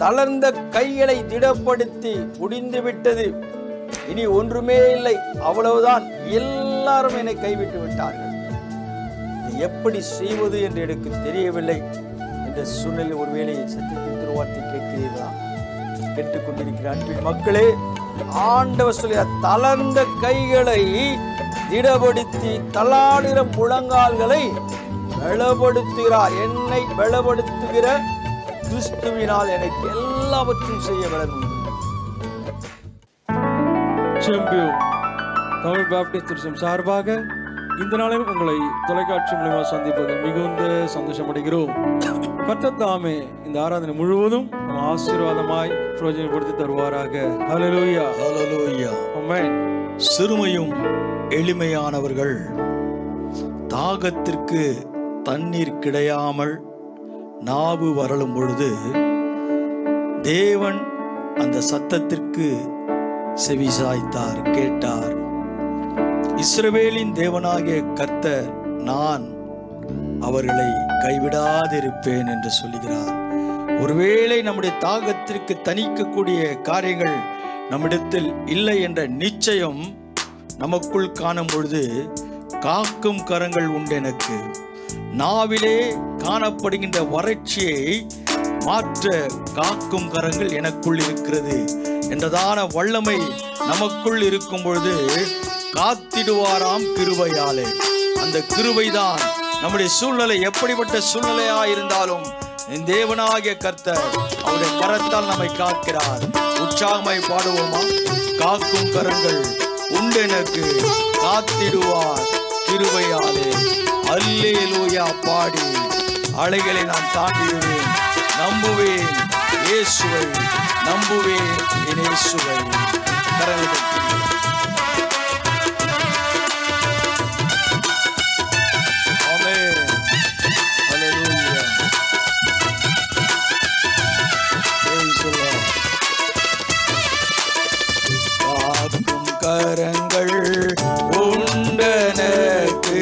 தளர்ந்த கைகளை திடப்படுத்தி முடிந்து விட்டது, இனி ஒன்றுமே இல்லை, அவ்வளவுதான், எல்லாரும் என்னை கைவிட்டு விட்டார்கள், எப்படி செய்வது என்று எனக்கு தெரியவில்லை என்ற சூழ்நிலை ஒருவேளை சத்தியத்தின் திருவார்த்தை கேட்கிறீர்களா? கேட்டுக்கொண்டிருக்கிற அன்பின் மக்களே, ஆண்டவர் சொல்ல தளர்ந்த கைகளை திடப்படுத்தி தள்ளாடுகிற முழங்கால்களை பலப்படுத்துகிறார். என்னை பலப்படுத்துகிற கிறிஸ்துவினால் எனக்கு எல்லாவற்றையும் செய்ய பலன் உண்டு. தமிழ் பாப்டிஸ்ட் திருச்சபை சார்பாக இந்த நாளில் உங்களை தொலைக்காட்சி மூலமாக சந்திப்பதில் மிகுந்த சந்தோஷம் அடைகிறோம். கர்த்தர் தாமே இந்த ஆராதனை முழுவதும் ஆசீர்வாதமாய் பிரயோஜனப்படுத்தி தருவாராக. ஹல்லேலூயா, ஹல்லேலூயா, ஆமென். சிறுமையும் எளிமையானவர்கள் தாகத்திற்கு தண்ணீர் கிடையாமல் நாவு வரலும் பொழுது தேவன் அந்த சத்தத்திற்கு செவிசாய்த்தார், கேட்டார். இஸ்ரவேலின் தேவனாகிய கர்த்தர் நான் அவர்களை கைவிடாதிருப்பேன் என்று சொல்லுகிறார். ஒருவேளை நம்முடைய தாகத்திற்கு தணிக்கக்கூடிய காரியங்கள் நம்மிடத்தில் இல்லை என்ற நிச்சயம் நமக்குள் காணும் பொழுது காக்கும் கரங்கள் உண்டு. எனக்கு நாவிலே காணப்படுகின்ற வறட்சியை மாற்ற காக்கும் கரங்கள் எனக்குள் இருக்கிறது என்றதான வல்லமை நமக்குள் இருக்கும் பொழுது காத்திடுவாராம் கிருபையாலே. அந்த கிருபைதான் நம்முடைய சூழ்நிலை எப்படிப்பட்ட சூழ்நிலையா இருந்தாலும் தேவனாகிய கர்த்தர் அவருடைய கரத்தால் நம்மை காக்கிறார். உற்சாகமாய் பாடுவோமா? காக்கும் கரங்கள் உண்டு எனக்கு, காத்திடுவார் கிருபையாலே. அல்லேலூயா பாடி அலைகளை நான் தாண்டிடுவேன், நம்புவேன் இயேசுவை, நம்புவேன் என் இயேசுவை. ஆமென், ஹல்லேலூயா, praise the Lord. காக்கும் கரங்கள் உண்டனக்கு,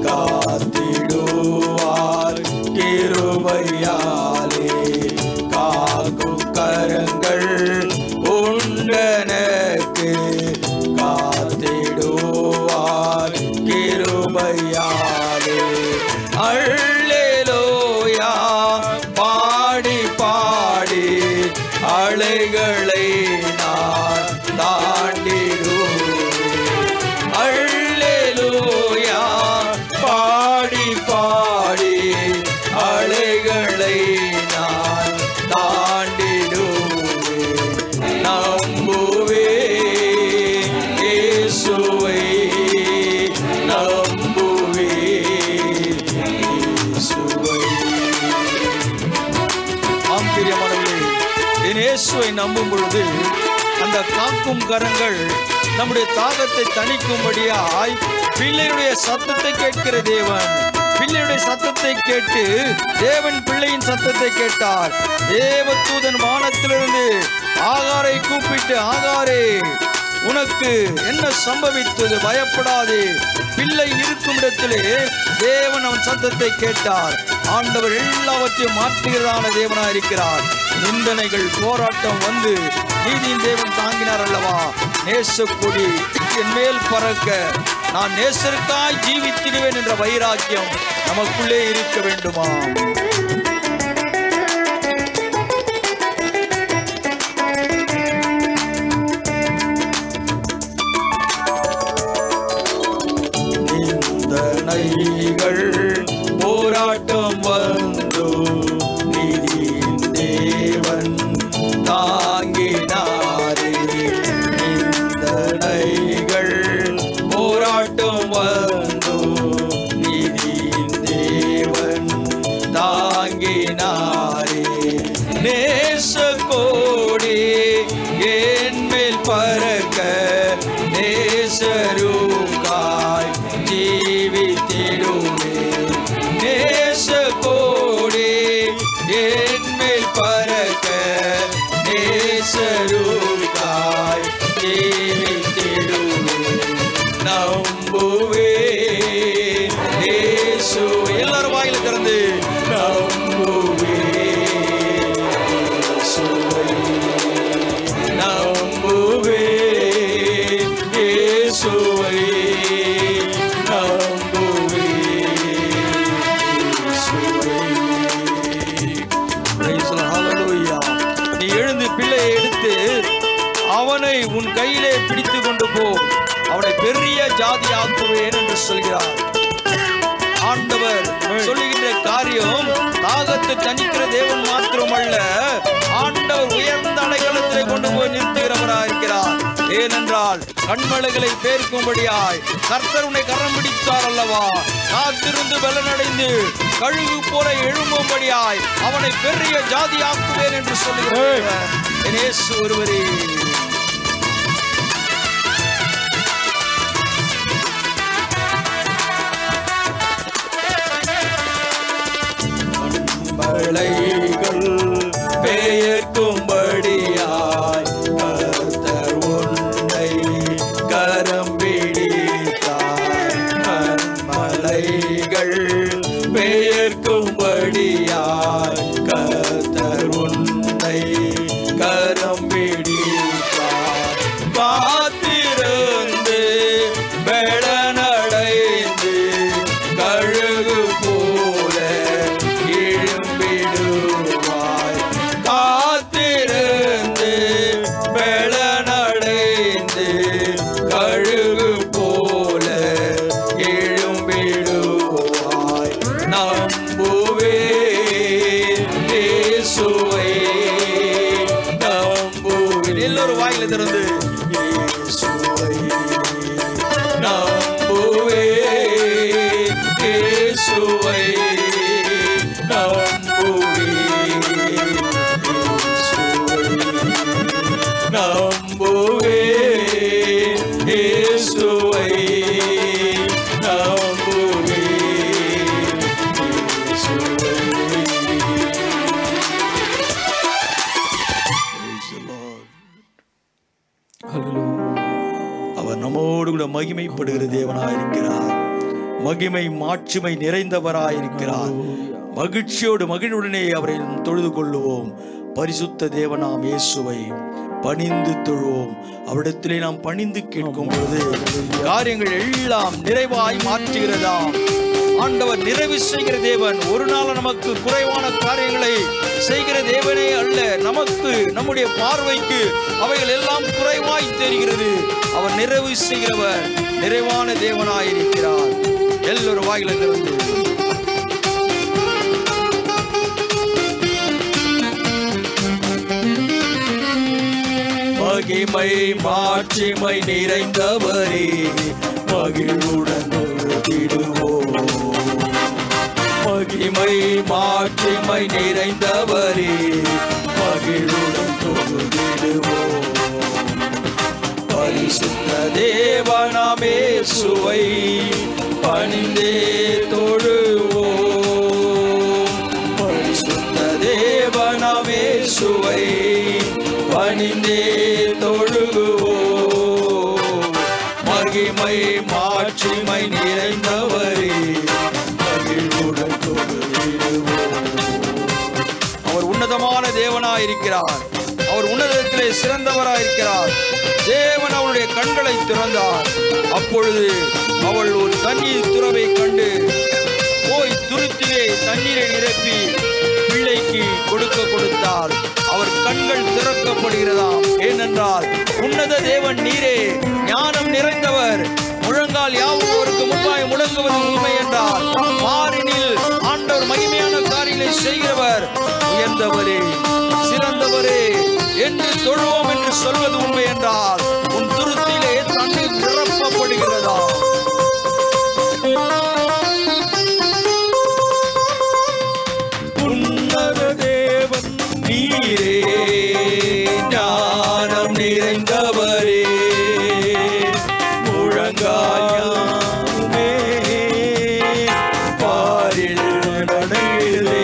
காத்திடுவார் கிருபையாலே. காக்கும் கரங்கள் உண்டனக்கு, காத்திடுவார் கிருபையாலே. அல்லேலூயா பாடி பாடி அலைகளை நான் தாண்டிடுவேன். அல்லேலூயா பாடி பாடி அலைகளை நான் தாண்டிடுவேன். நம்புவேன் இயேசுவை, நம்புவேன் இயேசுவை. ஆம் பிரியமானவர்களே, என் இயேசுவை நம்பும் பொழுது அந்த காக்கும் கரங்கள் நம்முடைய தாகத்தை தணிக்கும்படியாய் பிள்ளையுடைய சத்தத்தை கேட்கிற தேவன். பிள்ளையுடைய சத்தத்தை கேட்டு தேவன் பிள்ளையின் சத்தத்தை கேட்டார். தேவதூதன் வானத்திலிருந்து ஆகாரை கூப்பிட்டு, ஆகாரே உனக்கு என்ன சம்பவித்தது, பயப்படாதே. பிள்ளை இருக்கும் இடத்திலே தேவன் அவன் சத்தத்தை கேட்டார். ஆண்டவர் எல்லாவற்றையும் மாற்றுகிறதான தேவனாக இருக்கிறார். நிந்தனைகள் போராட்டம் வந்து நீதியின் தேவன் தாங்கினார் அல்லவா? நேசக்கொடி என் மேல் பறக்க, நான் நேசருக்காய் ஜீவித்திடுவேன் என்ற வைராக்கியம் நமக்குள்ளே இருக்க வேண்டுமா? நிந்தனைகள் போராட்டம் வந்து நீதியின் தேவன் தாங்கினாரே. நிந்தனைகள் போராட்டம் வந்து நீதியின் தேவன் தாங்கினாரே. நேசக்கோடி என் மேல் பறக்க, நேசருக்காய் ஜீவித்திடுவேன். நேசக்கோடி என் மேல் பறக்க, நேசருக்காய் ஜீவித்திடுவேன். நம்புவேன் இயேசுவை. எல்லாரும் வாயில திறந்து நம்புவேன் இயேசுவை. கையை பிடித்து கொண்டு போ, அவனை பெரிய ஜாதி ஆக்குவேன் என்று சொல்கிறார். ஆண்டவர் சொல்லுகின்ற காரியம் தாகத்தை தணிக்கிற தேவன் மாத்திரமல்ல, ஆண்டவர் உயர்ந்த அடைக்கலத்திலே கொண்டு போய் நிறுத்துகிறவராக இருக்கிறார். ஏனென்றால் கண்மலைகளை பேர்க்கும்படியாய் கர்த்தர் உன்னை கரம் பிடித்தார் அல்லவா. காத்திருந்து பலனடைந்து கழுகு போல எழும்பும்படியாய் அவனை பெரிய ஜாதி ஆக்குவேன் என்று சொல்லுகிறார். இயேசு ஒருவரே. மலைகள் பெயர்க்கும்படியாய் கர்த்தர் உன்னை கரம் பிடித்தார். மலைகள் பெயர்க்கும்படியாய் கர்த்தர் உன்னை கரம் பிடித்தார். காத்திருந்து பெலனடைந்து கழுகு போல எழும்பிடுவாய். காத்திருந்து பெலனடைந்து கழுகு போல எழும்பிடுவாய். நம்புவேன் இயேசுவை, நம்புவேன். எல்லோரும் வாயில திறந்து இயேசுவை நம்புவேன், இயேசுவை நம்புவேன், நம்புவேன், இயேசுவை நம்புவேன், இயேசுவை. அவர் நம்மோடு கூட மகிமைப்படுகிற தேவனாயிருக்கிறார். மகிமை மாட்சிமை நிறைந்தவராயிருக்கிறார். மகிழ்ச்சியோடு மகிழ்வுடனே அவரை தொழுது கொள்ளுவோம். பரிசுத்த தேவனாம் இயேசுவை பணிந்து தொழுவோம். அவரிடத்திலே நாம் பணிந்து கேட்கும் பொழுது காரியங்கள் எல்லாம் நிறைவாய் மாற்றுகிறதாம். ஆண்டவர் நிறைவு செய்கிற தேவன். ஒரு நாள் நமக்கு குறைவான காரியங்களை செய்கிற தேவனே அல்ல. நமக்கு நம்முடைய பார்வைக்கு அவைகள் எல்லாம் குறைவாய் தெரிகிறது. அவர் நிறைவு செய்கிறவர், நிறைவான தேவனாயிருக்கிறார். எல்லோரும் வாயில திறந்து மகிமை மாட்சிமை நிறைந்தவரே மகிழ்வுடன் தொழுதிடுவோம். மகிமை மாட்சிமை நிறைந்தவரே மகிழ்வுடன் தொழுதிடுவோம். பரிசுத்த தேவனாம் இயேசுவை பணிந்தே தொழுவோம். பரிசுத்த தேவனாம் இயேசுவை பணிந்தே தொழுவோம். மகிமை மாட்சிமை நிறைந்தவரே மகிழ்வுடன் தொழுதிடுவோம். அவர் உன்னதமான தேவனாயிருக்கிறார். அவர் உன்னதத்திலே சிறந்தவராயிருக்கிறார். தேவன் அவளுடைய கண்களை திறந்தார். அப்பொழுது அவள் ஒரு தண்ணீர் துறவை கண்டு போய் துருத்திலே தண்ணீரை நிரப்பி பிள்ளைக்கு கொடுத்தார். அவர் கண்கள் திறக்கப்படுகிறதாம். ஏனென்றால் உன்னத தேவன் நீரே, ஞானம் நிறைந்தவர், முழங்கால் யாவும் அவருக்கு முன்பாய் முழங்குவது உண்மை என்றார். மாறினில் ஆண்டவர் மகிமையான காரியங்களை செய்கிறவர், உயர்ந்தவரே சிறந்தவரே என்று தொழுவோம் என்று சொல்வது உண்மை என்றால் உன் துருத்திலே தண்ணீர் நிரப்பப்படுகிறதா? உன்னத தேவன் நீரே, ஞானம் நிறைந்தவரே, முழங்காயாமே பாரில் நடந்தே,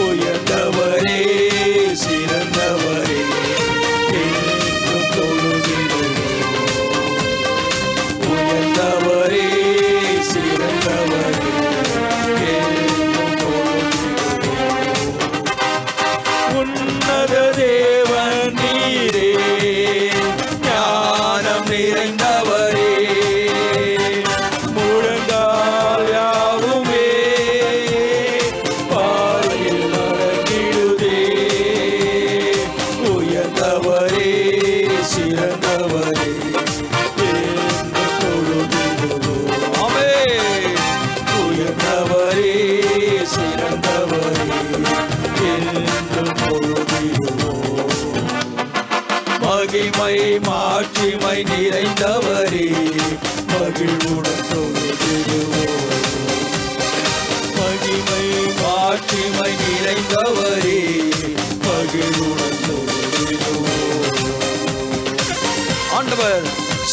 உயர்ந்தவரே சிறந்தவரே மாட்சிமை நிறைந்தவரே மகிழ்வுடன் தொழுதிடுவோம். மகிமை மாட்சிமை நிறைந்தவரே மகிழ்வுடன் தொழுதிடுவோம். ஆண்டவர்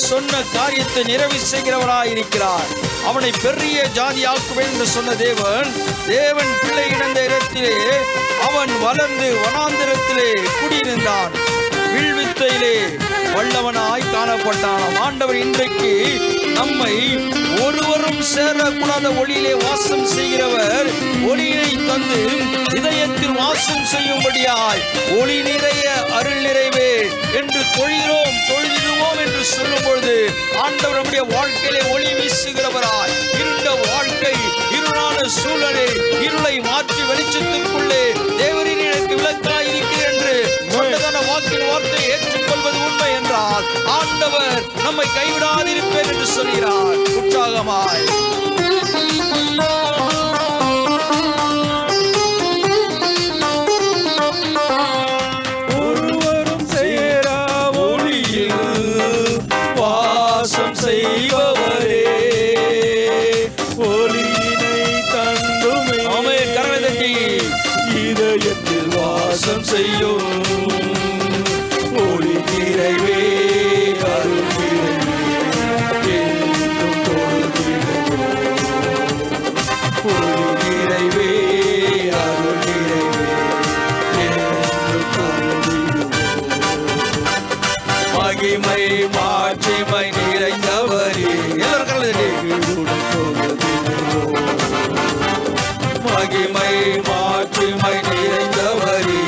சொன்ன காரியத்தை நிறைவு செய்கிறவராயிருக்கிறார். அவனை பெரிய ஜாதியாக்குவேன் என்று சொன்ன தேவன் பிள்ளை இழந்த இடத்திலே அவன் வளர்ந்து வனாந்திரத்திலே குடியிருந்தான். வில்வித்தையிலே வல்லவனாய் காணப்பட்டான். ஆண்டவர் இன்றைக்கு நம்மை ஒருவரும் சேரக்கூடாத ஒளியிலே வாசம் செய்கிறவர். ஒளியினை தந்து இதயத்தில் வாசம் செய்யும்படியாய் ஒளி நிறைய அருள் நிறைவே என்று தொழுதிடுவோம் என்று சொல்லும் பொழுது ஆண்டவர் நம்முடைய வாழ்க்கையிலே ஒளி வீசுகிறவராய், இருண்ட வாழ்க்கை இருளான சூழலே இருளை மாற்றி வெளிச்சத்துக்குள்ளே தேவரின் எனக்கு விளக்காய் இருக்கிறேன் என்று சொன்னதான வாக்கின் வார்த்தை ஏற்றுக்கொள்வது உண்மை என்றால் ஆண்டவர் நம்மை கைவிடாதிருப்பேன் என்று சொல்கிறார். உற்சாகமாய் ஒருவரும் சேர ஒளியில் வாசம் செய்பவரே ஒளியினை தந்துமை. ஆமென். கரங்களை தட்டி இதயத்தில் வாசம் செய்யும் ஒளி நிறைவே அருள் நிறைவே என்றும் தொழுதிடுவோம். ஒளி நிறைவே அருள் நிறைவே என்றும் தொழுதிடுவோம். மகிமை மாட்சிமை நிறைந்தவரே மகிமை மாட்சிமை நிறைந்தவரே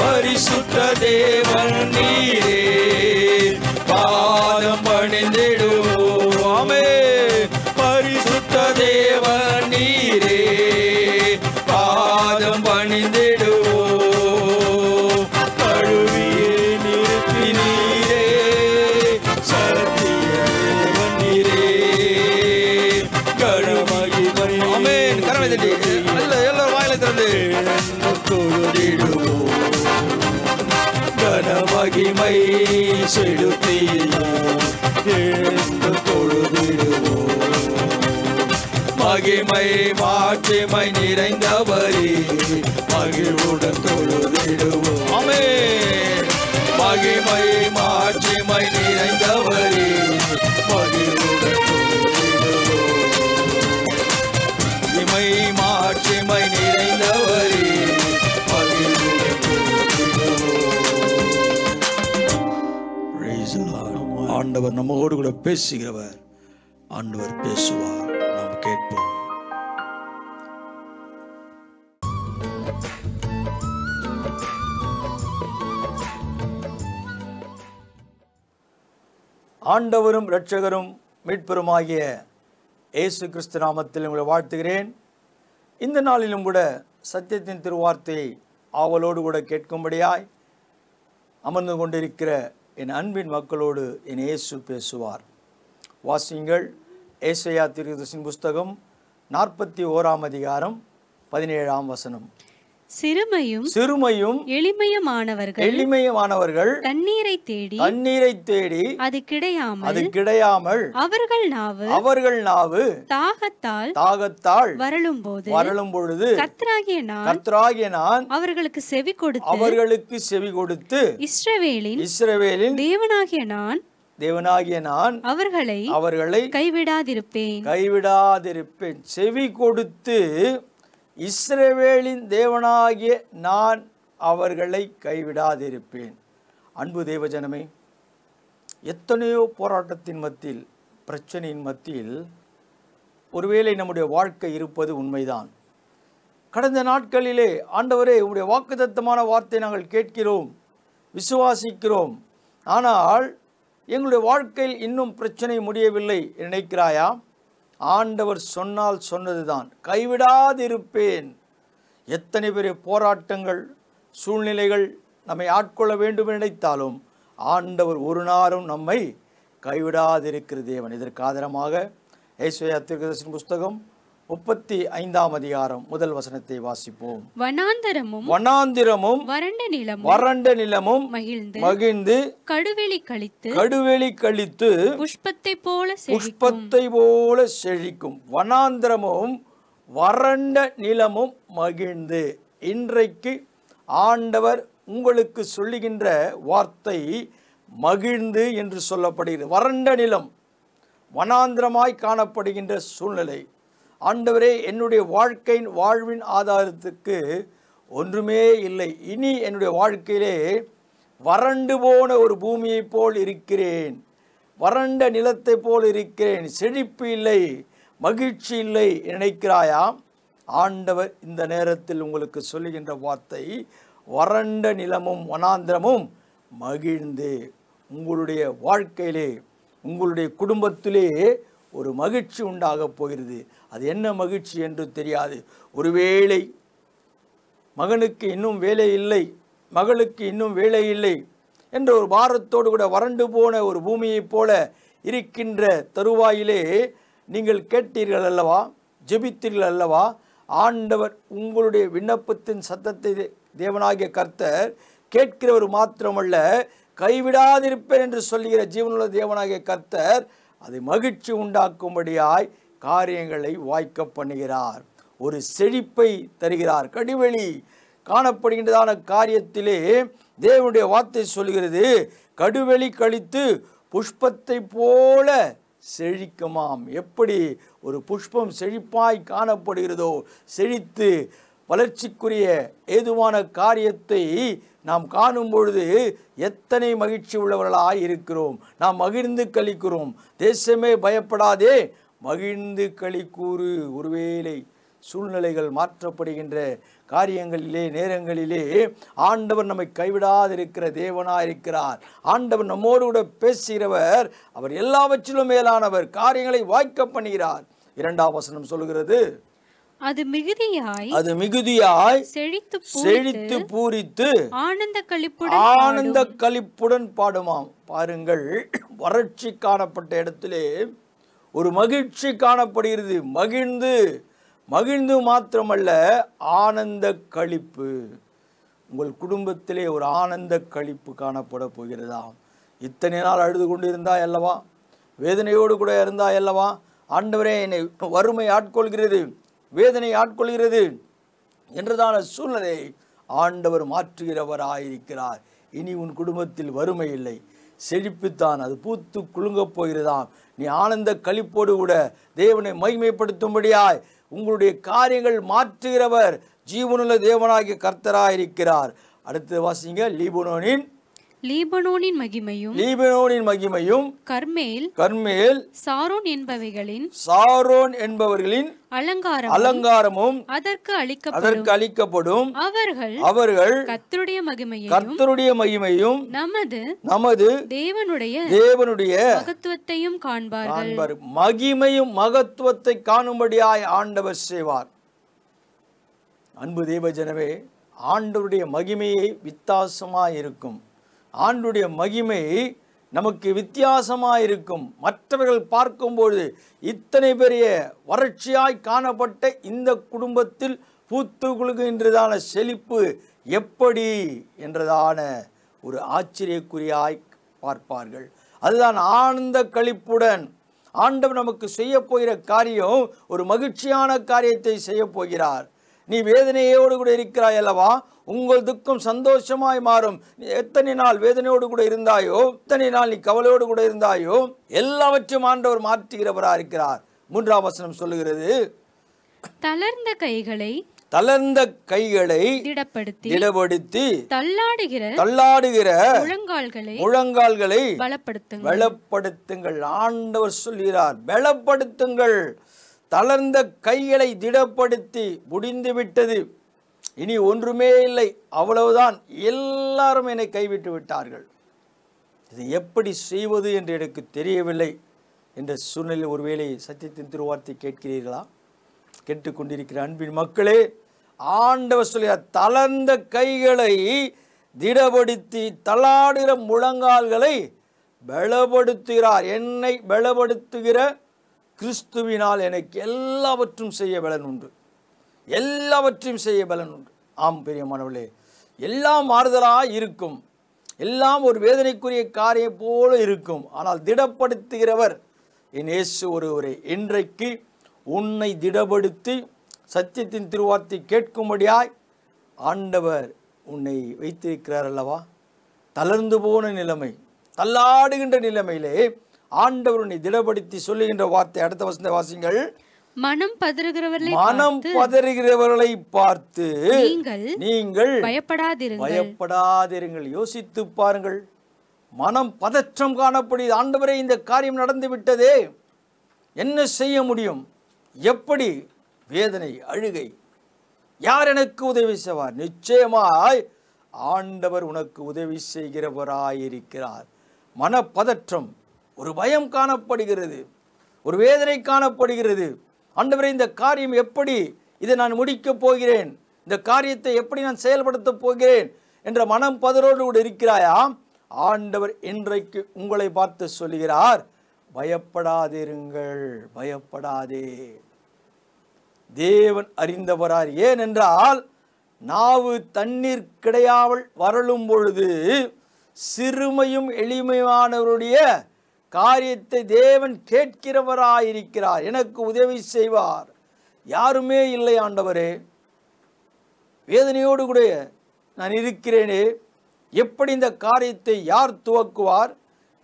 பரிசுத்த தேவன் நீரே பாதம் பணிந்திடுவோம். ஆமென். பரிசுத்த தேவன் நீரே பாதம் பணிந்திடுவோம். கழுவியே நிறுத்தி நீரே சத்திய தேவன் நீரே கழுமகி. ஆமென். கரங்களை தட்டி எல்லாரும் வாயிலை திறந்து தொழுதிடுவோம். கனமகிமை செலுத்தி எழுந்து தொழுதிடுவோம். மகிமை மாட்சிமை நிறைந்தவரே மகிழ்வுடன் தொழுதிடுவோம். ஆமென். மகிமை மாட்சிமை நிறைந்தவரே மகிழ்வுடன் தொழுதிடுவோம். மகிமை மாட்சிமை நிறைந்தவரே மகிழ்வுடன் தொழுதிடுவோம். Praise the Lord. ஆண்டவர் நம்மோடு கூட பேசுகிறவர். ஆண்டவர் பேசுவார், நாம் கேட்போம். ஆண்டவரும் இரட்சகரும் மீட்பெருமாகிய இயேசு கிறிஸ்து நாமத்தில் உங்களை வாழ்த்துகிறேன். இந்த நாளிலும் கூட சத்தியத்தின் திருவார்த்தையை ஆவலோடு கூட கேட்கும்படியாய் அமர்ந்து கொண்டிருக்கிற என் அன்பின் மக்களோடு என் இயேசு பேசுவார். வாசியுங்கள். ஏசாயா தீர்க்கதரிசியின் புஸ்தகம் 41ஆம் அதிகாரம் 17ஆம் வசனம். சிறுமையும் எளிமையுமானவர்கள் தண்ணீரை தேடி அது கிடையாமல் அவர்கள் நாவு தாகத்தால் வறளும் பொழுது கர்த்தராகிய நான் அவர்களுக்கு செவி கொடுத்து இஸ்ரவேலின் தேவனாகிய நான் அவர்களை கைவிடாதிருப்பேன். செவி கொடுத்து இஸ்ரவேலின் தேவனாகிய நான் அவர்களை கைவிடாதிருப்பேன். அன்பு தேவஜனமே, எத்தனையோ போராட்டத்தின் மத்தியில், பிரச்சனையின் மத்தியில் ஒருவேளை நம்முடைய வாழ்க்கை இருப்பது உண்மைதான். கடந்த நாட்களிலே ஆண்டவரே உம்முடைய வாக்குத்தத்தமான வார்த்தை நாங்கள் கேட்கிறோம், விசுவாசிக்கிறோம். ஆனால் எங்களுடைய வாழ்க்கையில் இன்னும் பிரச்சனை முடியவில்லை நினைக்கிறாயா? ஆண்டவர் சொன்னால் சொன்னதுதான், கைவிடாதிருப்பேன். எத்தனை பெரிய போராட்டங்கள், சூழ்நிலைகள் நம்மை ஆட்கொள்ள வேண்டும் நினைத்தாலும் ஆண்டவர் ஒரு நாளும் நம்மை கைவிடாதிருக்கிற தேவன். இதற்கு ஆதாரமாக ஏசாயா தீர்க்கதரிசியின் புஸ்தகம் 35ஆம் அதிகாரம் முதல் வசனத்தை வாசிப்போம். வனாந்தரமும் வனாந்திரமும் வறண்ட நிலமும் மகிழ்ந்து கடுவெளி கழித்து புஷ்பத்தை போல செழிக்கும். வனாந்திரமும் வறண்ட நிலமும் மகிழ்ந்து. இன்றைக்கு ஆண்டவர் உங்களுக்கு சொல்லுகின்ற வார்த்தை மகிழ்ந்து என்று சொல்லப்படுகிறது. வறண்ட நிலம், வனாந்திரமாய் காணப்படுகின்ற சூழ்நிலை. ஆண்டவரே, என்னுடைய வாழ்வின் ஆதாரத்துக்கு ஒன்றுமே இல்லை. இனி என்னுடைய வாழ்க்கையிலே வறண்டு போன ஒரு பூமியைப் போல் இருக்கிறேன், வறண்ட நிலத்தை போல் இருக்கிறேன், செழிப்பு இல்லை, மகிழ்ச்சி இல்லை நினைக்கிறாயா? ஆண்டவர் இந்த நேரத்தில் உங்களுக்கு சொல்லுகின்ற வார்த்தை வறண்ட நிலமும் வனாந்திரமும் மகிழ்ந்து. உங்களுடைய வாழ்க்கையிலே, உங்களுடைய குடும்பத்திலே ஒரு மகிழ்ச்சி உண்டாக போகிறது. அது என்ன மகிழ்ச்சி என்று தெரியாது. ஒருவேளை மகனுக்கு இன்னும் வேலை இல்லை, மகளுக்கு இன்னும் வேலை இல்லை என்ற ஒரு பாரத்தோடு கூட வறண்டு போன ஒரு பூமியைப் போல இருக்கின்ற தருவாயிலே நீங்கள் கேட்டீர்கள் அல்லவா, ஜெபித்தீர்கள் அல்லவா? ஆண்டவர் உங்களுடைய விண்ணப்பத்தின் சத்தத்தை தேவனாகிய கர்த்தர் கேட்கிறவர் மாத்திரமல்ல, கைவிடாதிருப்பேன் என்று சொல்லுகிற ஜீவனுள்ள தேவனாகிய கர்த்தர் அதை மகிழ்ச்சி உண்டாக்கும்படியாய் காரியங்களை வாய்க்க பண்ணுகிறார். ஒரு செழிப்பை தருகிறார். கடுவெளி காணப்படுகின்றதான காரியத்திலே தேவனுடைய வார்த்தை சொல்கிறது, கடுவெளி கழித்து புஷ்பத்தை போல செழிக்குமாம். எப்படி ஒரு புஷ்பம் செழிப்பாய் காணப்படுகிறதோ, செழித்து வளர்ச்சிக்குரிய ஏதுவான காரியத்தை நாம் காணும் பொழுது எத்தனை மகிழ்ச்சி உள்ளவர்களாய் இருக்கிறோம். நாம் மகிழ்ந்து களிக்கிறோம். தேசமே பயப்படாதே, மகிழ்ந்து களிக்கூறு. ஒருவேளை சூழ்நிலைகள் மாற்றப்படுகின்ற காரியங்களிலே, நேரங்களிலே ஆண்டவர் நம்மை கைவிடாதிருக்கிற தேவனாய் இருக்கிறார். ஆண்டவர் நம்மோடு கூட பேசுகிறவர். அவர் எல்லாவற்றிலும் மேலானவர். காரியங்களை வாய்க்க பண்ணுகிறார். 2ஆம் வசனம் சொல்லுகிறது, அது மிகுதியாய் செழித்து பூரித்து ஆனந்த களிப்புடன் பாடுமாம். பாருங்கள், வறட்சி காணப்பட்ட இடத்திலே ஒரு மகிழ்ச்சி காணப்படுகிறது. மகிழ்ந்து மாத்திரமல்ல, ஆனந்த களிப்பு. உங்கள் குடும்பத்திலே ஒரு ஆனந்த களிப்பு காணப்பட போகிறதாம். இத்தனை நாள் அழுது கொண்டு இருந்தாய் அல்லவா, வேதனையோடு கூட இருந்தாய் அல்லவா, ஆண்டவரே என்னை வறுமை ஆட்கொள்கிறது, வேதனை ஆட்கொள்கிறது என்றதான சூழ்நிலை ஆண்டவர் மாற்றுகிறவராயிருக்கிறார். இனி உன் குடும்பத்தில் வறுமை இல்லை, செழிப்புத்தான். அது பூத்து குலுங்கப் போகிறதாம். நீ ஆனந்த களிப்போடு கூட தேவனை மகிமைப்படுத்தும்படியாய் உங்களுடைய காரியங்கள் மாற்றுகிறவர் ஜீவனுள்ள தேவனாகிய கர்த்தராயிருக்கிறார். அடுத்து வாசிங்க, லீபனோனின் மகிமையும் கர்மேல் சாரோன் என்பவர்களின் அலங்காரமும் அதற்கு அளிக்கப்படும். அவர்கள் கர்த்தருடைய மகிமையும் நமது தேவனுடைய மகத்துவத்தையும் காண்பார்கள். மகிமையும் மகத்துவத்தை காணும்படியாய் ஆண்டவர் செய்வார். அன்பு தேவஜனமே, ஆண்டவருடைய மகிமையை வித்தியாசமாயிருக்கும். ஆண்டுடைய மகிமை நமக்கு வித்தியாசமாயிருக்கும். மற்றவர்கள் பார்க்கும்போது இத்தனை பெரிய வறட்சியாய் காணப்பட்ட இந்த குடும்பத்தில் பூத்து குலுங்குகின்றதான செழிப்பு எப்படி என்றதான ஒரு ஆச்சரியக்குறியாய் பார்ப்பார்கள். அதுதான் ஆனந்த களிப்புடன் ஆண்டவர் நமக்கு செய்ய போகிற காரியம் ஒரு மகிழ்ச்சியான காரியத்தை செய்ய போகிறார். நீ வேதனையோடு கூட இருக்கிறாய் அல்லவா, உங்கள் துக்கம் சந்தோஷமாய் மாறும். எத்தனை நாள் வேதனையோடு கூட இருந்தாயோ, எத்தனை நாள் நீ கவலையோடு கூட இருந்தாயோ, எல்லாவற்றையும் ஆண்டவர் மாற்றுகிறவராக இருக்கிறார். 3ஆம் வசனம் சொல்லுகிறது, தளர்ந்த கைகளை திடப்படுத்தி தள்ளாடுகிற முழங்கால்களை பலப்படுத்துங்கள். ஆண்டவர் சொல்கிறார், பலப்படுத்துங்கள். தளர்ந்த கைகளை திடப்படுத்தி முடிந்து விட்டது, இனி ஒன்றுமே இல்லை, அவ்வளவுதான், எல்லாரும் என்னை கைவிட்டு விட்டார்கள், இதை எப்படி செய்வது என்று எனக்கு தெரியவில்லை என்ற சூழ்நிலை ஒருவேளை சத்தியத்தின் திருவார்த்தை கேட்கிறீர்களா? கேட்டுக்கொண்டிருக்கிற அன்பின் மக்களே, ஆண்டவர் சொல்கிறார், தளர்ந்த கைகளை திடப்படுத்தி தள்ளாடுகிற முழங்கால்களை பலப்படுத்துகிறார். என்னை பலப்படுத்துகிற கிறிஸ்துவினால் எனக்கு எல்லாவற்றும் செய்ய பலன் உண்டு, எல்லாவற்றையும் செய்ய பலன் உண்டு. ஆம் பிரியமானவர்களே, எல்லாம் மாறுதலாக இருக்கும், எல்லாம் ஒரு வேதனைக்குரிய காரியம் போல இருக்கும். ஆனால் திடப்படுத்துகிறவர் என் இயேசு ஒருவரே. இன்றைக்கு உன்னை திடப்படுத்தி சத்தியத்தின் திருவார்த்தை கேட்கும்படியாய் ஆண்டவர் உன்னை வைத்திருக்கிறார் அல்லவா? தளர்ந்து போன நிலைமை, தள்ளாடுகின்ற நிலைமையிலே ஆண்டவர் உன்னை திடப்படுத்தி சொல்லுகின்ற வார்த்தை. அடுத்த வசனத்தை வாசிங்கள். மனம் பதறுகிறவர்களை பார்த்து நீங்கள் பயப்படாதிருங்கள். யோசித்து பாருங்கள். மனம் பதற்றம் காணப்படுகிறது. ஆண்டவரே, இந்த காரியம் நடந்து விட்டதே, என்ன செய்ய முடியும்? எப்படி? வேதனை, அழுகை. யார் எனக்கு உதவி செய்வார்? நிச்சயமாய் ஆண்டவர் உனக்கு உதவி செய்கிறவராயிருக்கிறார். மனப்பதற்றம், ஒரு பயம் காணப்படுகிறது, ஒரு வேதனை காணப்படுகிறது. ஆண்டவரே, இந்த காரியம் எப்படி, இதை நான் முடிக்கப் போகிறேன், இந்த காரியத்தை எப்படி நான் செயல்படுத்தப் போகிறேன் என்ற மனம் பதறோடு கூட இருக்கிறாயா? ஆண்டவர் இன்றைக்கு உங்களை பார்த்து சொல்லுகிறார், பயப்படாதிருங்கள், பயப்படாதே. தேவன் அறிந்தவரார். ஏனென்றால் நாவு தண்ணீர் கிடையாமல் வரலும் பொழுது சிறுமையும் எளிமையானவருடைய காரியத்தை தேவன் கேட்கிறவராயிருக்கிறார். எனக்கு உதவி செய்வார் யாருமே இல்லை ஆண்டவரே, வேதனையோடு கூட நான் இருக்கிறேனே, எப்படி இந்த காரியத்தை யார் துவக்குவார்,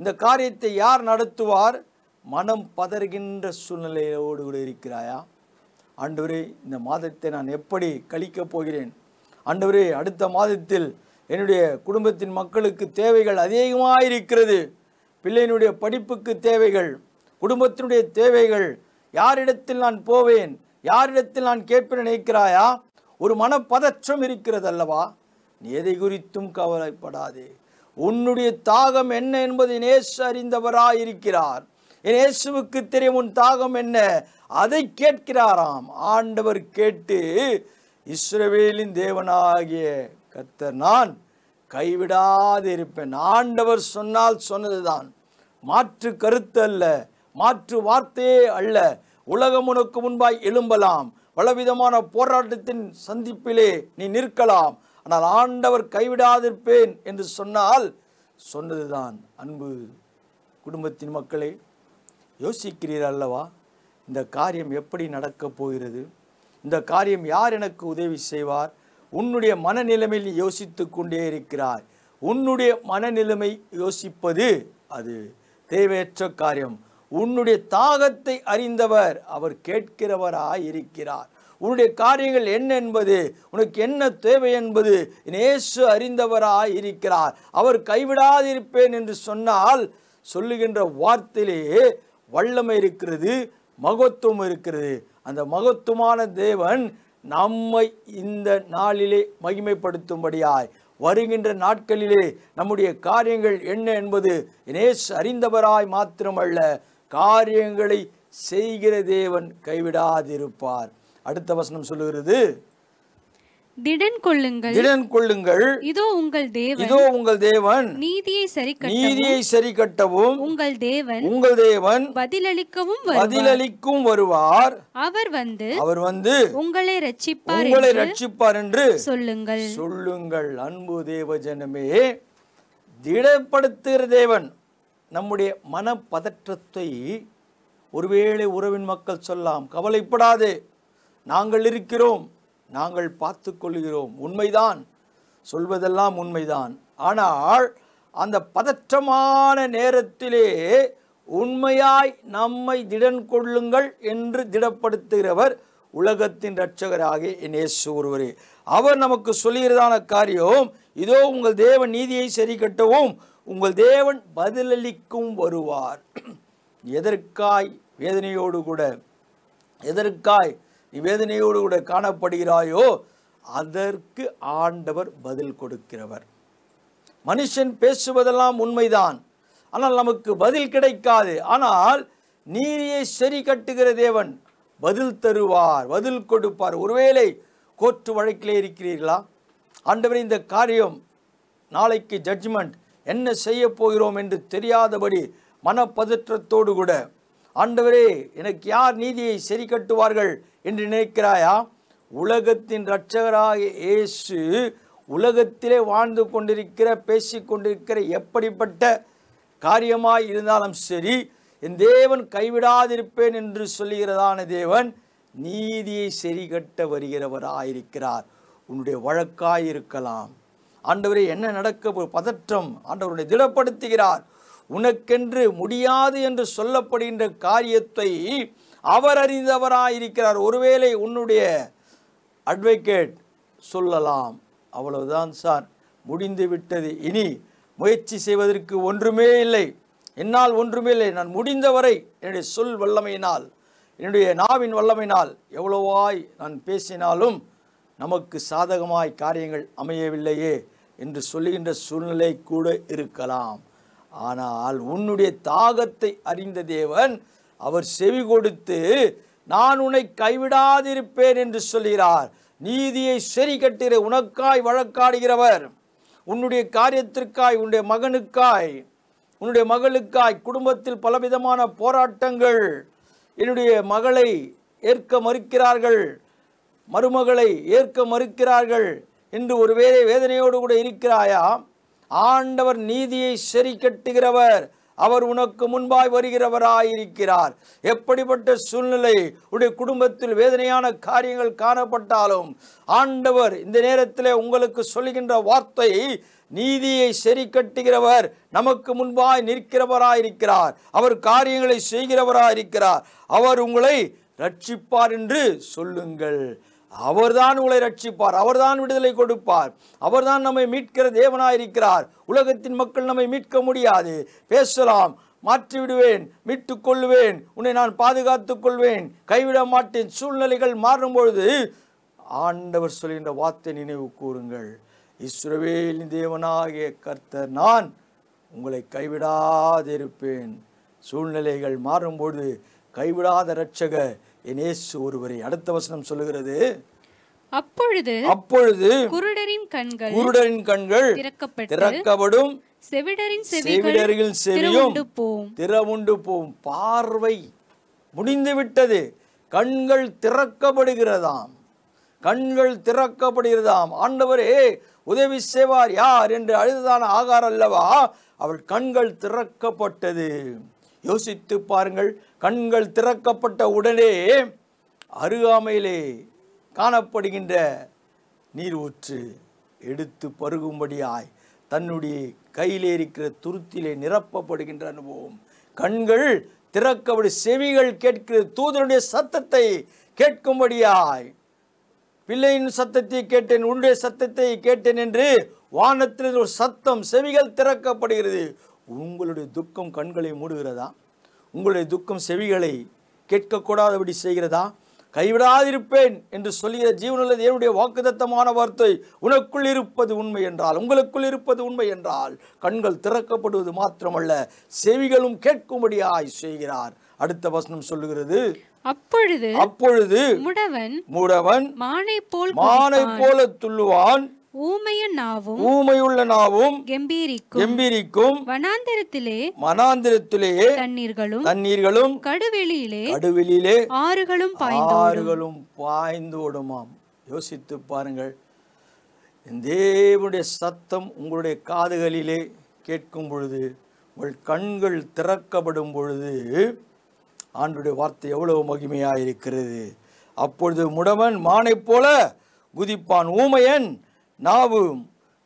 இந்த காரியத்தை யார் நடத்துவார்? மனம் பதறுகின்ற சூழ்நிலையோடு கூட இருக்கிறாயா? ஆண்டவரே, இந்த மாதத்தை நான் எப்படி கழிக்கப் போகிறேன்? ஆண்டவரே, அடுத்த மாதத்தில் என்னுடைய குடும்பத்தின் மக்களுக்கு தேவைகள் அதிகமாக இருக்கிறது. பிள்ளையினுடைய படிப்புக்கு தேவைகள், குடும்பத்தினுடைய தேவைகள். யாரிடத்தில் நான் போவேன், யாரிடத்தில் நான் கேட்பேன் நினைக்கிறாயா? ஒரு மனப்பதற்றம் இருக்கிறது அல்லவா? நீ எதை குறித்தும் கவலைப்படாதே. உன்னுடைய தாகம் என்ன என்பதை இயேசு அறிந்தவராயிருக்கிறார். இயேசுவுக்கு தெரியும் உன் தாகம் என்ன, அதை கேட்கிறாராம். ஆண்டவர் கேட்டு, இஸ்ரவேலின் தேவனாகிய கர்த்தர் நான் கைவிடாது இருப்பேன். ஆண்டவர் சொன்னால் சொன்னதுதான், மாற்று கருத்து அல்ல, மாற்று வார்த்தையே அல்ல. உலகம் உனக்கு முன்பாய் எழும்பலாம், பலவிதமான போராட்டத்தின் சந்திப்பிலே நீ நிற்கலாம், ஆனால் ஆண்டவர் கைவிடாதிருப்பேன் என்று சொன்னால் சொன்னதுதான். அன்பு குடும்பத்தின் மக்களே, யோசிக்கிறீர்கள் அல்லவா? இந்த காரியம் எப்படி நடக்கப் போகிறது? இந்த காரியம் யார் எனக்கு உதவி செய்வார்? உன்னுடைய மனநிலைமையில் யோசித்து கொண்டே இருக்கிறாய். உன்னுடைய மனநிலைமை யோசிப்பது அது தேவையற்ற காரியம். உன்னுடைய தாகத்தை அறிந்தவர் அவர் கேட்கிறவராய் இருக்கிறார். உன்னுடைய காரியங்கள் என்ன என்பது, உனக்கு என்ன தேவை என்பது இயேசு அறிந்தவராய் இருக்கிறார். அவர் கைவிடாதிருப்பேன் என்று சொன்னால், சொல்லுகின்ற வார்த்தையிலே வல்லமை இருக்கிறது, மகத்துவம் இருக்கிறது. அந்த மகத்துவமான தேவன் நம்மை இந்த நாளிலே மகிமைப்படுத்தும்படியாய், வருகின்ற நாட்களிலே நம்முடைய காரியங்கள் என்ன என்பது இயேசு அறிந்தவராய் மாத்திரமல்ல, காரியங்களை செய்கிற தேவன் கைவிடாதிருப்பார். அடுத்த வசனம் சொல்லுகிறது, திடன் கொள்ளுங்கள், திடன் கொள்ளுங்கள், இதோ உங்கள் தேவன், இதோ உங்கள் தேவன் நீதியை சரி கட்டவும் உங்கள் தேவன் பதிலளிக்கும் வருவார். அவர் வந்து உங்களை ரட்சிப்பார் என்று சொல்லுங்கள். அன்பு தேவ ஜனமே, திடப்படுத்துகிற தேவன் நம்முடைய மனப்பதற்றத்தை ஒருவேளை உறவின் மக்கள் சொல்லலாம், கவலைப்படாதே, நாங்கள் இருக்கிறோம், நாங்கள் பார்த்து கொள்கிறோம். உண்மைதான், சொல்வதெல்லாம் உண்மைதான். ஆனால் அந்த பதற்றமான நேரத்திலே உண்மையாய் நம்மை திடன் கொள்ளுங்கள் என்று திடப்படுத்துகிறவர் உலகத்தின் இரட்சகராகிய இயேசு ஒருவரே. அவர் நமக்கு சொல்லுகிறதான காரியம், இதோ உங்கள் தேவன் நீதியை சரி கட்டவும் உங்கள் தேவன் பதிலளிக்கும் வருவார். எதற்காய் வேதனையோடு கூட, எதற்காய் நீ வேதனையோடு கூட காணப்படுகிறாயோ அதற்கு ஆண்டவர் பதில் கொடுக்கிறவர். மனுஷன் பேசுவதெல்லாம் உண்மைதான், ஆனால் நமக்கு பதில் கிடைக்காது. ஆனால் நீதியை சரி கட்டுகிற தேவன் பதில் தருவார், பதில் கொடுப்பார். ஒருவேளை கோர்ட்டு வழக்கிலே இருக்கிறீர்களா? ஆண்டவர், இந்த காரியம் நாளைக்கு ஜட்ஜ்மெண்ட், என்ன செய்ய போகிறோம் என்று தெரியாதபடி மனப்பதற்றத்தோடு கூட ஆண்டவரே, எனக்கு யார் நீதியை சரி கட்டுவார்கள் என்று நினைக்கிறாயா? உலகத்தின் இரட்சகராகிய இயேசு உலகத்திலே வாழ்ந்து கொண்டிருக்கிற, பேசிக்கொண்டிருக்கிற எப்படிப்பட்ட காரியமாய் இருந்தாலும் சரி, என் தேவன் கைவிடாதிருப்பேன் என்று சொல்லுகிறதான தேவன் நீதியை சரி கட்ட வருகிறவராயிருக்கிறார். உன்னுடைய வழக்காய் இருக்கலாம். ஆண்டவரே, என்ன நடக்க பதற்றம், ஆண்டவருடைய திடப்படுத்துகிறார். உனக்கென்று முடியாது என்று சொல்லப்படுகின்ற காரியத்தை அவர் அறிந்தவராயிருக்கிறார். ஒருவேளை உன்னுடைய அட்வொகேட் சொல்லலாம், அவ்வளவுதான் சார், முடிந்து விட்டது, இனி முயற்சி செய்வதற்கு ஒன்றுமே இல்லை, என்னால் ஒன்றுமே இல்லை, நான் முடிந்தவரை என்னுடைய சொல் வல்லமையினால், என்னுடைய நாவின் வல்லமையினால் எவ்வளவாய் நான் பேசினாலும் நமக்கு சாதகமாய் காரியங்கள் அமையவில்லையே என்று சொல்லுகின்ற சூழ்நிலை கூட இருக்கலாம். ஆனால் உன்னுடைய தாகத்தை அறிந்த தேவன் அவர் செவி கொடுத்து நான் உன்னை கைவிடாதிருப்பேன் என்று சொல்கிறார். நீதியை சரி கட்டுகிற, உனக்காய் வழக்காடுகிறவர், உன்னுடைய காரியத்திற்காய், உன்னுடைய மகனுக்காய், உன்னுடைய மகளுக்காய், குடும்பத்தில் பலவிதமான போராட்டங்கள், என்னுடைய மகளை ஏற்க மறுக்கிறார்கள், மருமகளை ஏற்க மறுக்கிறார்கள் என்று ஒருவேளை வேதனையோடு கூட இருக்கிறாயா? ஆண்டவர் நீதியை சரி கட்டுகிறவர், அவர் உனக்கு முன்பாய் வருகிறவராயிருக்கிறார். எப்படிப்பட்ட சூழ்நிலை உடைய குடும்பத்தில் வேதனையான காரியங்கள் காணப்பட்டாலும் ஆண்டவர் இந்த நேரத்தில் உங்களுக்கு சொல்லுகின்ற வார்த்தை, நீதியை சரி கட்டுகிறவர் நமக்கு முன்பாய் நிற்கிறவராயிருக்கிறார், அவர் காரியங்களை செய்கிறவராயிருக்கிறார், அவர் உங்களை ரட்சிப்பார் என்று சொல்லுங்கள். அவர்தான் உங்களை ரட்சிப்பார், அவர்தான் விடுதலை கொடுப்பார், அவர்தான் நம்மை மீட்கிற தேவனாயிருக்கிறார். உலகத்தின் மக்கள் நம்மை மீட்க முடியாது. பேசலாம், மாற்றிவிடுவேன், மீட்டுக் கொள்வேன், உன்னை நான் பாதுகாத்துக் கொள்வேன், கைவிட மாட்டேன். சூழ்நிலைகள் மாறும்பொழுது ஆண்டவர் சொல்கின்ற வார்த்தை நினைவு கூறுங்கள், இஸ்ரவேலின் தேவனாகிய கர்த்தர் நான் உங்களை கைவிடாதிருப்பேன். சூழ்நிலைகள் மாறும்பொழுது கைவிடாத இரட்சகர் என் இயேசு ஒருவரே. அடுத்த வசனம் சொல்லுகிறது, அப்பொழுது குருடரின் கண்கள் திறக்கப்படும், செவிடரின் செவியும் திறவுண்டு போகும். பார்வை முடிந்து விட்டது, கண்கள் திறக்கப்படுகிறதாம், கண்கள் திறக்கப்படுகிறதாம். ஆண்டவரே, உதவி செய்வார் யார் என்று அழுதுதான ஆகார் அல்லவா, அவள் கண்கள் திறக்கப்பட்டது. யோசித்து பாருங்கள், கண்கள் திறக்கப்பட்ட உடனே அருகாமையிலே காணப்படுகின்ற நீர் ஊற்று எடுத்து பருகும்படியாய் தன்னுடைய கையிலே இருக்கிற துருத்திலே நிரப்பப்படுகின்ற அனுபவம். கண்கள் திறக்கப்படு, செவிகள் கேட்கிற தூதனுடைய சத்தத்தை கேட்கும்படியாய், பிள்ளையின் சத்தத்தை கேட்டேன், உன்னுடைய சத்தத்தை கேட்டேன் என்று வானத்தில் ஒரு சத்தம், செவிகள் திறக்கப்படுகிறது. உங்களுடைய துக்கம் கண்களை மூடுகிறதா? உங்களுடைய துக்கம் செவிகளை கேட்கக்கூடாதபடி செய்கிறதா? கைவிடாதிருப்பேன் என்று சொல்லுகிற ஜீவனுள்ள தேவனுடைய வாக்குத்தத்தமான வார்த்தை உனக்குள் இருப்பது உண்மை என்றால், உங்களுக்குள் இருப்பது உண்மை என்றால், கண்கள் திறக்கப்படுவது மாத்திரமல்ல, செவிகளும் கேட்கும்படியாய் செய்கிறார். அடுத்த வசனம் சொல்லுகிறது, அப்பொழுது முடவன் மானை போல துள்ளுவான், ஊமையுள்ள நாவும் கெம்பீரிக்கும், வனாந்திரத்திலே தண்ணீர்களும் கடுவெளியிலே ஆறுகளும் பாய்ந்தோடுமாம். யோசித்து பாருங்கள், தேவனுடைய சத்தம் உங்களுடைய காதுகளிலே கேட்கும் பொழுது, உங்கள் கண்கள் திறக்கப்படும் பொழுது ஆண்டவருடைய வார்த்தை எவ்வளவு மகிமையாயிருக்கிறது. அப்பொழுது முடவன் மானை போல குதிப்பான், ஊமையன் நாவும்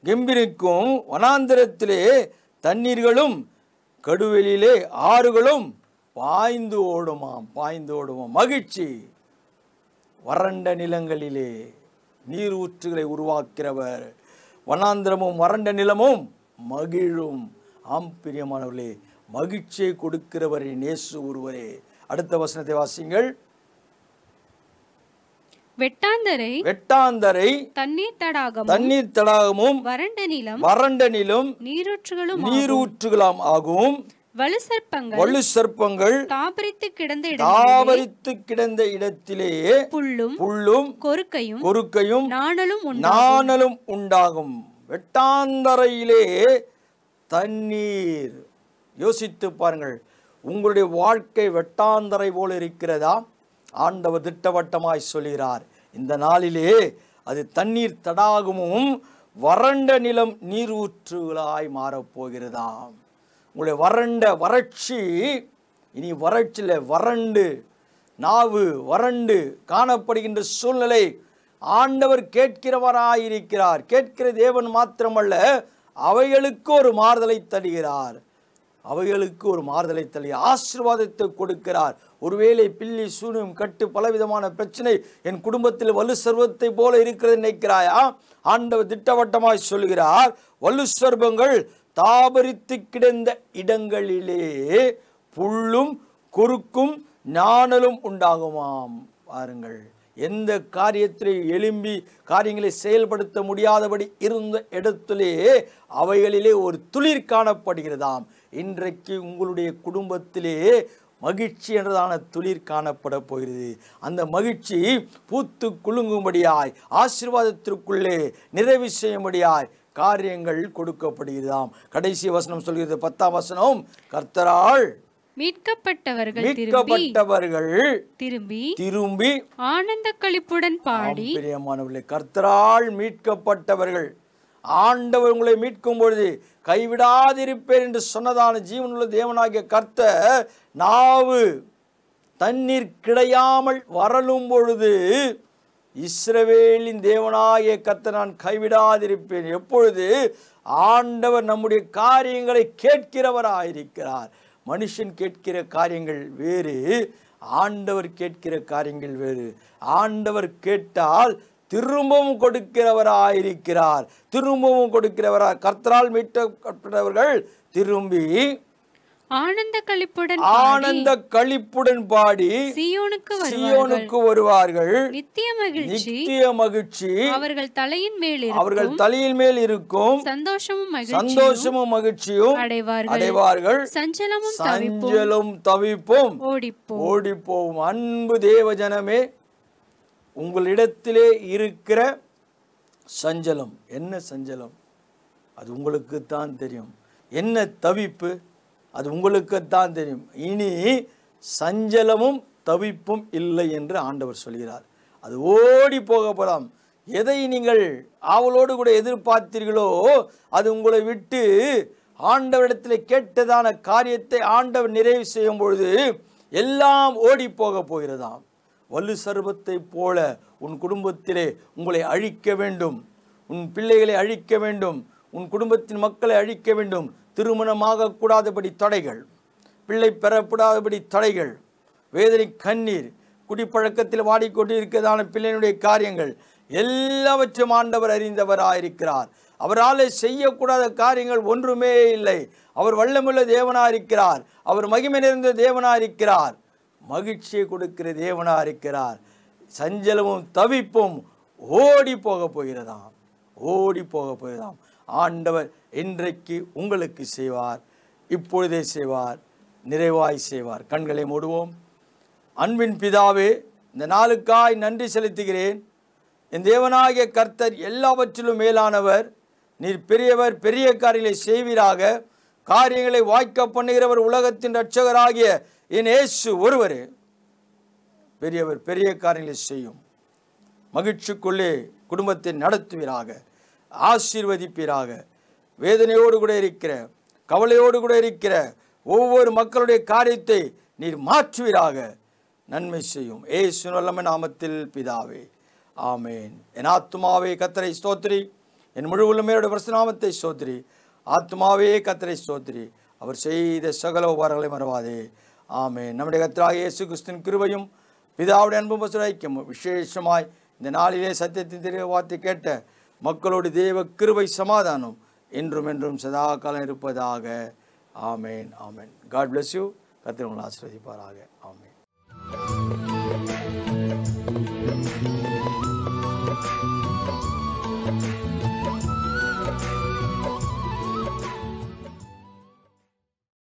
கெம்பீரிக்கும், வனாந்திரத்திலே தண்ணீர்களும் கடுவெளியிலே ஆறுகளும் பாய்ந்து ஓடுமாம். மகிழ்ச்சி, வறண்ட நிலங்களிலே நீர் ஊற்றுகளை உருவாக்கிறவர், வனாந்திரமும் வறண்ட நிலமும் மகிழும். ஆம் பிரியமானவர்களே, மகிழ்ச்சியை கொடுக்கிறவர் இயேசு ஒருவரே. அடுத்த வசனத்தை வாசிங்கள். வெட்டாந்தரை தண்ணீர் தடாகமும் வறண்ட நிலம் நீரூற்றுகளாம் ஆகும். வலு சர்ப்பங்கள் தாபரித்து கிடந்த இடத்திலே புல்லும் கொருக்கையும் நாணலும் உண்டாகும். வெட்டாந்தரையிலே தண்ணீர். யோசித்து பாருங்கள், உங்களுடைய வாழ்க்கை வெட்டாந்தரை போல இருக்கிறதா? ஆண்டவர் திட்டவட்டமாய் சொல்கிறார், இந்த நாளிலே அது தண்ணீர் தடாகமும் வறண்ட நிலம் நீரூற்றுகளாய் மாறப்போகிறதாம். உங்களுடைய வறட்சி இனி வறட்சியில் வறண்டு நாவு வறண்டு காணப்படுகின்ற சூழ்நிலை ஆண்டவர் கேட்கிறவராயிருக்கிறார். கேட்கிற தேவன் மாத்திரமல்ல, அவைகளுக்கு ஒரு மாறுதலை தருகிறார். அவைகளுக்கு ஒரு மாறுதலை தள்ளி ஆசீர்வாதத்தை கொடுக்கிறார். ஒருவேளை பில்லி சூனியம் கட்டு பலவிதமான பிரச்சனை என் குடும்பத்தில் வலு சர்வத்தை போல இருக்கிறது நினைக்கிறாயா? ஆண்டவர் திட்டவட்டமாய் சொல்கிறார், வலு சர்வங்கள் தாபரித்து கிடந்த இடங்களிலே புல்லும் குறுக்கும் ஞானலும் உண்டாகுமாம். பாருங்கள், எந்த காரியத்திலே எழும்பி காரியங்களை செயல்படுத்த முடியாதபடி இருந்த இடத்திலே அவைகளிலே ஒரு துளிர் காணப்படுகிறதாம். இன்றைக்கு உங்களுடைய குடும்பத்திலே மகிழ்ச்சி என்றதான துளிர் காணப்பட போகிறது. அந்த மகிழ்ச்சி பூத்து குலுங்கும்படியாய் ஆசீர்வாதத்திற்குள்ளே நிறைவு செய்யும்படியாய் காரியங்கள் கொடுக்கப்படுகிறதாம். கடைசி வசனம் சொல்கிறது, 10ஆம் வசனம், கர்த்தரால் மீட்கப்பட்டவர்கள் திரும்பி ஆனந்த களிப்புடன் பாடி. பிரியமானவர்களே, கர்த்தரால் மீட்கப்பட்டவர்கள், ஆண்டவர் உங்களை மீட்கும் பொழுது கைவிடாதிருப்பேன் என்று சொன்னதான ஜீவனுள்ள தேவனாகிய கர்த்தர் நாவு தண்ணீர் கிடையாமல் வரலும் பொழுது இஸ்ரவேலின் தேவனாகிய கர்த்தர் நான் கைவிடாதிருப்பேன். எப்பொழுது? ஆண்டவர் நம்முடைய காரியங்களை கேட்கிறவராயிருக்கிறார். மனுஷன் கேட்கிற காரியங்கள் வேறு, ஆண்டவர் கேட்கிற காரியங்கள் வேறு. ஆண்டவர் கேட்டால் திரும்பவும் கொடுக்கிறவராயிருக்கிறார். திரும்பவும் கொடுக்கிறவராய் கர்த்தரால் மீட்கப்பட்டவர்கள் திரும்பி ஆனந்த களிப்புடன் பாடி சீயோனுக்கு வருவார்கள். நித்திய மகிழ்ச்சி அவர்கள் தலையின் மேல் இருக்கும். சந்தோஷமும் மகிழ்ச்சியும் அடைவார்கள். சஞ்சலம் தவிப்பும் ஓடிப்போகும். அன்பு தேவ ஜனமே, உங்களிடத்திலே இருக்கிற சஞ்சலம் என்ன? சஞ்சலம் அது உங்களுக்குத்தான் தெரியும். என்ன தவிப்பு அது உங்களுக்குத்தான் தெரியும். இனி சஞ்சலமும் தவிப்பும் இல்லை என்று ஆண்டவர் சொல்கிறார். அது ஓடி போக போகலாம். எதை நீங்கள் ஆவலோடு கூட எதிர்பார்த்தீர்களோ அது உங்களை விட்டு ஆண்டவரிடத்தில் கேட்டதான காரியத்தை ஆண்டவர் நிறைவு செய்யும் பொழுது எல்லாம் ஓடி போக போகிறதாம். வலு சர்வத்தை போல உன் குடும்பத்திலே உங்களை அழிக்க வேண்டும், உன் பிள்ளைகளை அழிக்க வேண்டும், உன் குடும்பத்தின் மக்களை அழிக்க வேண்டும். திருமணமாக கூடாதபடி தடைகள், பிள்ளை பெறப்படாதபடி தடைகள், வேதனை, கண்ணீர், குடிப்பழக்கத்தில் வாடிக்கொண்டு இருக்கிறதான பிள்ளையினுடைய காரியங்கள் எல்லாவற்றும் ஆண்டவர் அறிந்தவராயிருக்கிறார். அவரால் செய்யக்கூடாத காரியங்கள் ஒன்றுமே இல்லை. அவர் வல்லமுள்ள தேவனாயிருக்கிறார். அவர் மகிமை நிறைந்த தேவனாயிருக்கிறார். மகிழ்ச்சியை கொடுக்கிற தேவனாயிருக்கிறார். சஞ்சலமும் தவிப்பும் ஓடி போக போகிறதாம். ஓடி போக போகிறதாம். ஆண்டவர் இன்றைக்கு உங்களுக்கு செய்வார், இப்பொழுதே செய்வார், நிறைவாய் செய்வார். கண்களை மூடுவோம். அன்பின் பிதாவே, இந்த நாளுக்காய் நன்றி செலுத்துகிறேன். என் தேவனாகிய கர்த்தர் எல்லாவற்றிலும் மேலானவர். நீர் பெரியவர், பெரிய காரியங்களை செய்வீராக. காரியங்களை வாய்க்க பண்ணுகிறவர் உலகத்தின் இரட்சகராகிய என் இயேசு ஒருவரே. பெரியவர், பெரிய காரியங்களை செய்யும். மகிழ்ச்சிக்குள்ளே குடும்பத்தை நடத்துவீராக, ஆசீர்வதிப்பீராக. வேதனையோடு கூட இருக்கிற, கவலையோடு கூட இருக்கிற ஒவ்வொரு மக்களுடைய காரியத்தை நீர் மாற்றுவீராக. நன்மை செய்யும் இயேசு வல்லமை நாமத்தில் பிதாவே, ஆமேன். என் ஆத்துமாவே கர்த்தரை ஸ்தோத்திரி, என் முழு உள்ளமையோட பரிசுநாமத்தை ஸ்தோத்திரி. ஆத்துமாவே கர்த்தரை ஸ்தோத்திரி, அவர் செய்த சகல உபகாரங்களை மறவாதே. ஆமேன். நம்முடைய கர்த்தராகிய இயேசு கிறிஸ்துவின் கிருபையும் பிதாவுடைய அன்பும் ஐக்கியமும் விசேஷமாய் இந்த நாளிலே சத்தியத்தின் தெரிய வார்த்தை கேட்ட மக்களோடு தேவ கிருபை சமாதானம் என்றும் என்றும் சதா காலம் இருப்பதாக. ஆமேன், ஆமேன். God bless you. கர்த்தர் உங்களை ஆசீர்வதிப்பாராக. ஆமேன்.